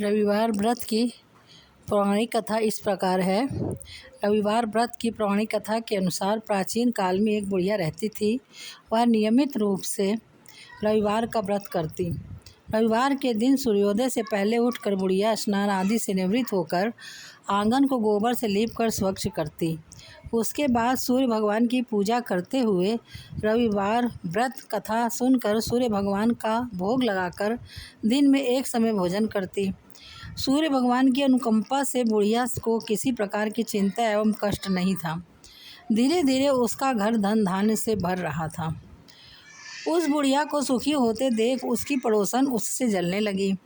रविवार व्रत की पौराणिक कथा इस प्रकार है। रविवार व्रत की पौराणिक कथा के अनुसार प्राचीन काल में एक बुढ़िया रहती थी। वह नियमित रूप से रविवार का व्रत करती। रविवार के दिन सूर्योदय से पहले उठकर बुढ़िया स्नान आदि से निवृत्त होकर आंगन को गोबर से लीपकर स्वच्छ करती। उसके बाद सूर्य भगवान की पूजा करते हुए रविवार व्रत कथा सुनकर सूर्य भगवान का भोग लगाकर दिन में एक समय भोजन करती। सूर्य भगवान की अनुकंपा से बुढ़िया को किसी प्रकार की चिंता एवं कष्ट नहीं था। धीरे धीरे उसका घर धन धान्य से भर रहा था। उस बुढ़िया को सुखी होते देख उसकी पड़ोसन उससे जलने लगी।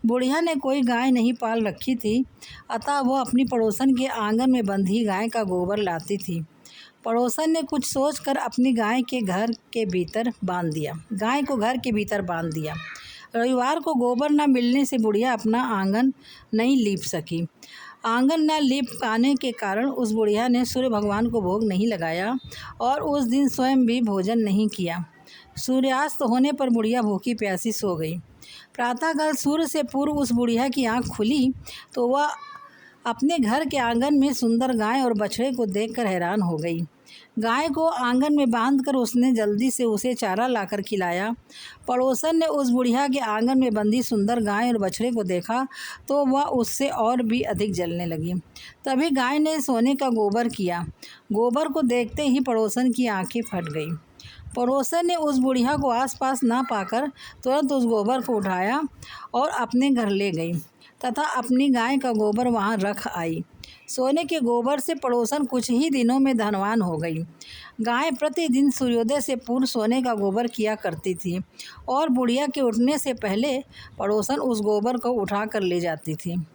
बुढ़िया ने कोई गाय नहीं पाल रखी थी, अतः वह अपनी पड़ोसन के आंगन में बंधी गाय का गोबर लाती थी। पड़ोसन ने कुछ सोचकर अपनी गाय को घर के भीतर बांध दिया। रविवार को गोबर न मिलने से बुढ़िया अपना आंगन नहीं लीप सकी। आंगन न लीप पाने के कारण उस बुढ़िया ने सूर्य भगवान को भोग नहीं लगाया और उस दिन स्वयं भी भोजन नहीं किया। सूर्यास्त होने पर बुढ़िया भूखी प्यासी सो गई। प्रातःकाल सूर्य से पूर्व उस बुढ़िया की आंख खुली तो वह अपने घर के आंगन में सुंदर गाय और बछड़े को देखकर हैरान हो गई। गाय को आंगन में बांधकर उसने जल्दी से उसे चारा लाकर खिलाया। पड़ोसन ने उस बुढ़िया के आंगन में बंधी सुंदर गाय और बछड़े को देखा तो वह उससे और भी अधिक जलने लगी। तभी गाय ने सोने का गोबर किया। गोबर को देखते ही पड़ोसन की आंखें फट गई। पड़ोसन ने उस बुढ़िया को आसपास ना पाकर तुरंत उस गोबर को उठाया और अपने घर ले गई तथा अपनी गाय का गोबर वहां रख आई। सोने के गोबर से पड़ोसन कुछ ही दिनों में धनवान हो गई। गाय प्रतिदिन सूर्योदय से पूर्व सोने का गोबर किया करती थी और बुढ़िया के उठने से पहले पड़ोसन उस गोबर को उठा कर ले जाती थी।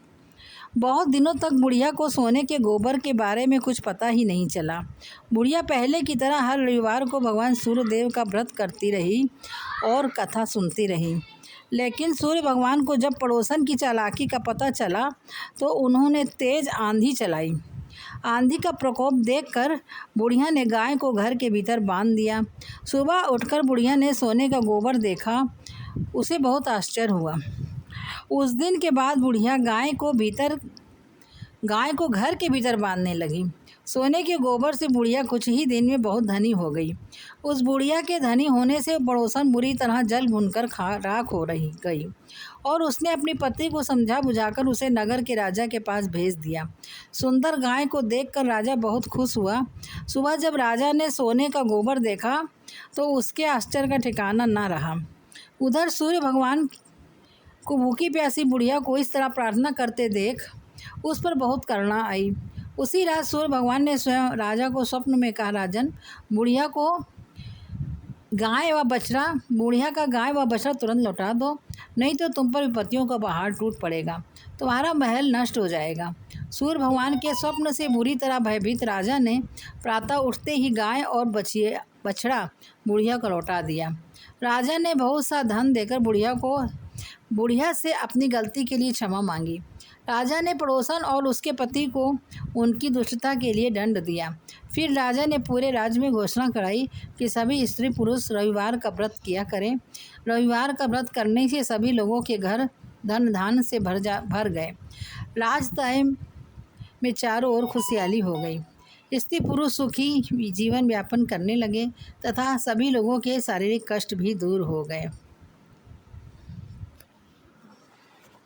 बहुत दिनों तक बुढ़िया को सोने के गोबर के बारे में कुछ पता ही नहीं चला। बुढ़िया पहले की तरह हर रविवार को भगवान सूर्यदेव का व्रत करती रही और कथा सुनती रही। लेकिन सूर्य भगवान को जब पड़ोसन की चालाकी का पता चला तो उन्होंने तेज आंधी चलाई। आंधी का प्रकोप देखकर बुढ़िया ने गाय को घर के भीतर बांध दिया। सुबह उठकर बुढ़िया ने सोने का गोबर देखा, उसे बहुत आश्चर्य हुआ। उस दिन के बाद बुढ़िया गाय को घर के भीतर बांधने लगी। सोने के गोबर से बुढ़िया कुछ ही दिन में बहुत धनी हो गई। उस बुढ़िया के धनी होने से पड़ोसन बुरी तरह जल भुनकर राख हो रही गई और उसने अपने पति को समझा बुझाकर उसे नगर के राजा के पास भेज दिया। सुंदर गाय को देखकर राजा बहुत खुश हुआ। सुबह जब राजा ने सोने का गोबर देखा तो उसके आश्चर्य का ठिकाना न रहा। उधर सूर्य भगवान को भूखी प्यासी बुढ़िया को इस तरह प्रार्थना करते देख उस पर बहुत करुणा आई। उसी रात सूर्य भगवान ने स्वयं राजा को स्वप्न में कहा, राजन, बुढ़िया का गाय व बछड़ा तुरंत लौटा दो, नहीं तो तुम पर विपत्तियों का पहाड़ टूट पड़ेगा, तुम्हारा महल नष्ट हो जाएगा। सूर्य भगवान के स्वप्न से बुरी तरह भयभीत राजा ने प्रातः उठते ही गाय और बछड़ा बुढ़िया को लौटा दिया। राजा ने बहुत सा धन देकर बुढ़िया से अपनी गलती के लिए क्षमा मांगी। राजा ने पड़ोसन और उसके पति को उनकी दुष्टता के लिए दंड दिया। फिर राजा ने पूरे राज्य में घोषणा कराई कि सभी स्त्री पुरुष रविवार का व्रत किया करें। रविवार का व्रत करने से सभी लोगों के घर धन धान्य से भर गए। राजतय में चारों ओर खुशहाली हो गई। स्त्री पुरुष सुखी जीवन यापन करने लगे तथा सभी लोगों के शारीरिक कष्ट भी दूर हो गए।